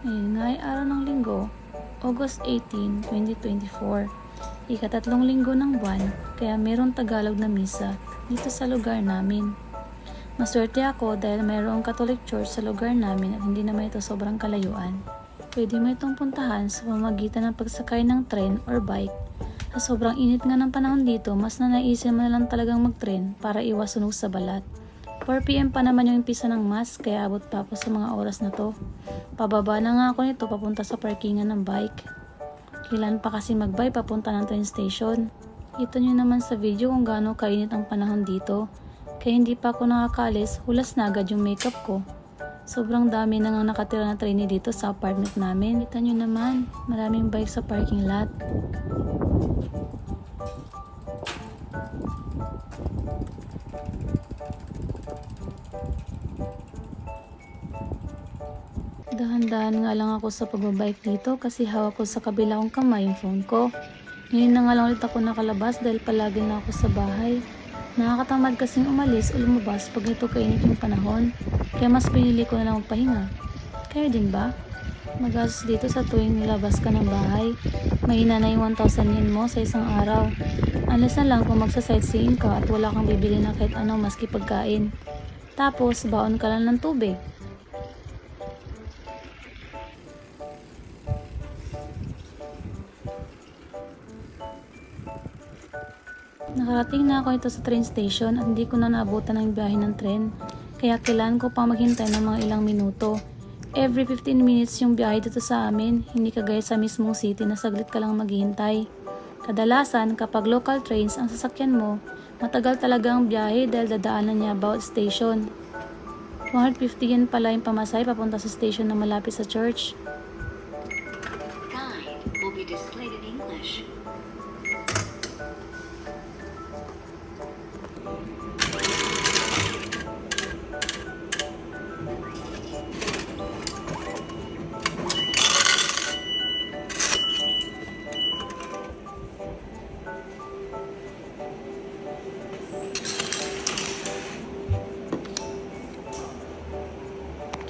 Ngayon nga ay araw ng linggo, August 18, 2024. Ikatatlong linggo ng buwan, kaya mayroong Tagalog na misa dito sa lugar namin. Maswerte ako dahil mayroong Catholic Church sa lugar namin at hindi naman ito sobrang kalayuan. Pwede mo itong puntahan sa pamamagitan ng pagsakay ng tren or bike. Sa sobrang init nga ng panahon dito, mas nanaisin mo na lang talagang mag-tren para iwas sunog sa balat. 4 PM pa naman yung umpisa ng mass, kaya abot pa ako sa mga oras na to. Pababa na nga ako nito papunta sa parkingan ng bike. Kailan pa kasi mag-bike papunta ng train station. Kita nyo naman sa video kung gaano kainit ang panahon dito. Kaya hindi pa ako nakakaalis, hulas na agad yung makeup ko. Sobrang dami na nga nakatira na trainee dito sa apartment namin. Kita nyo naman, maraming bike sa parking lot. Dahan-dahan nga lang ako sa pagbabike dito kasi hawak ko sa kabilang kamay yung phone ko. Ngayon na nga lang ulit ako nakalabas dahil palagi na ako sa bahay. Nakakatamad kasing umalis o lumabas pag ito kainit yung panahon. Kaya mas pinili ko na lang magpahinga. Kayo din ba? Magastos dito sa tuwing labas ka ng bahay. Mahina na yung 1,000 yen mo sa isang araw. Unless na lang kung magsa-sightseeing ka at wala kang bibili na kahit ano maski pagkain. Tapos baon ka lang ng tubig. Nakarating na ako ito sa train station at hindi ko na naabutan ang biyahe ng tren. Kaya kailangan ko pa maghintay ng mga ilang minuto. Every 15 minutes yung biyahe dito sa amin, hindi kagaya sa mismong city na saglit ka lang maghihintay. Kadalasan kapag local trains ang sasakyan mo, matagal talaga ang biyahe dahil dadaanan niya bawat station. 150 yen pala yung pamasahe papunta sa station na malapit sa church. Time will be displayed in English.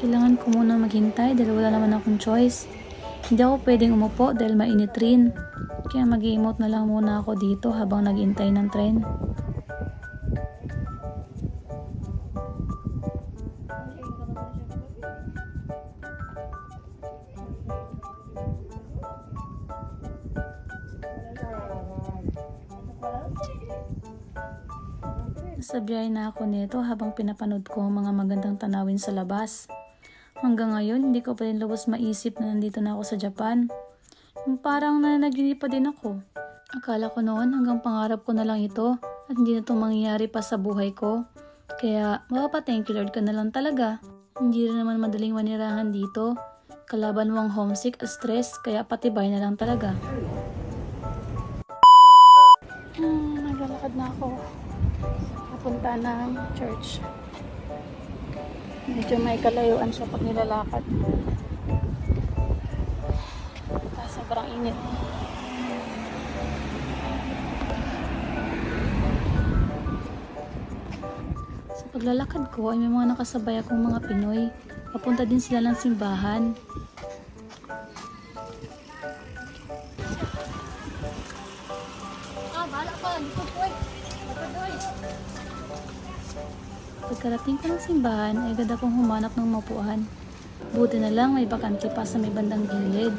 Kailangan ko muna maghintay dahil wala naman akong choice. Hindi ako pwedeng umupo dahil mainit rin. Kaya mag-i-emote na lang muna ako dito habang naghintay ng tren. Nasa biyahe na ako nito habang pinapanood ko ang mga magandang tanawin sa labas. Hanggang ngayon, hindi ko pa rin lubos maisip na nandito na ako sa Japan. Yung parang nananaginip pa din ako. Akala ko noon hanggang pangarap ko na lang ito at hindi na ito mangyayari pa sa buhay ko. Kaya thank you Lord ka na lang talaga. Hindi rin naman madaling manirahan dito. Kalaban mo ang homesick at stress, kaya patibay na lang talaga. Naglalakad na ako. Papunta ng church. Medyo may kalayuan siya pag nilalakad. Sobrang init. Sa paglalakad ko ay may mga nakasabay akong mga Pinoy. Papunta din sila ng simbahan. Pagkarating ko ng simbahan ay agad akong humanap ng mapuan. Buti na lang may bakante pa sa may bandang gilid.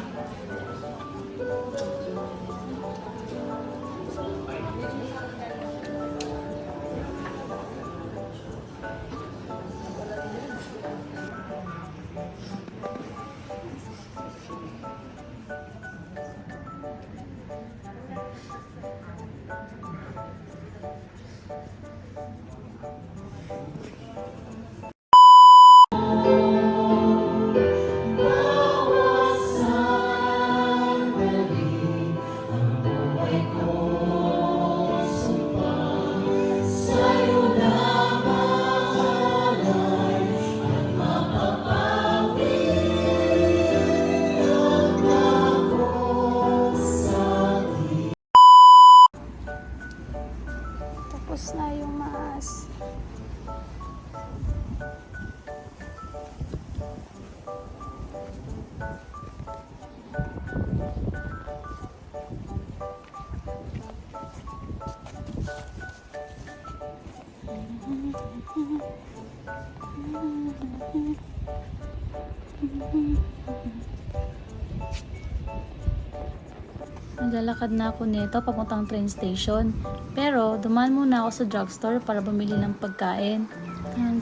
Naglalakad na ako nito papuntang train station. Pero dumaan muna ako sa drugstore para bumili ng pagkain.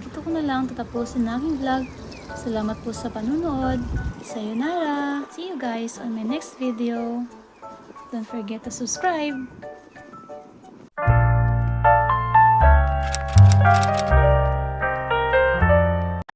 Dito ko na lang tatapusin ang aking vlog. Salamat po sa panunood. Sayonara! See you guys on my next video. Don't forget to subscribe.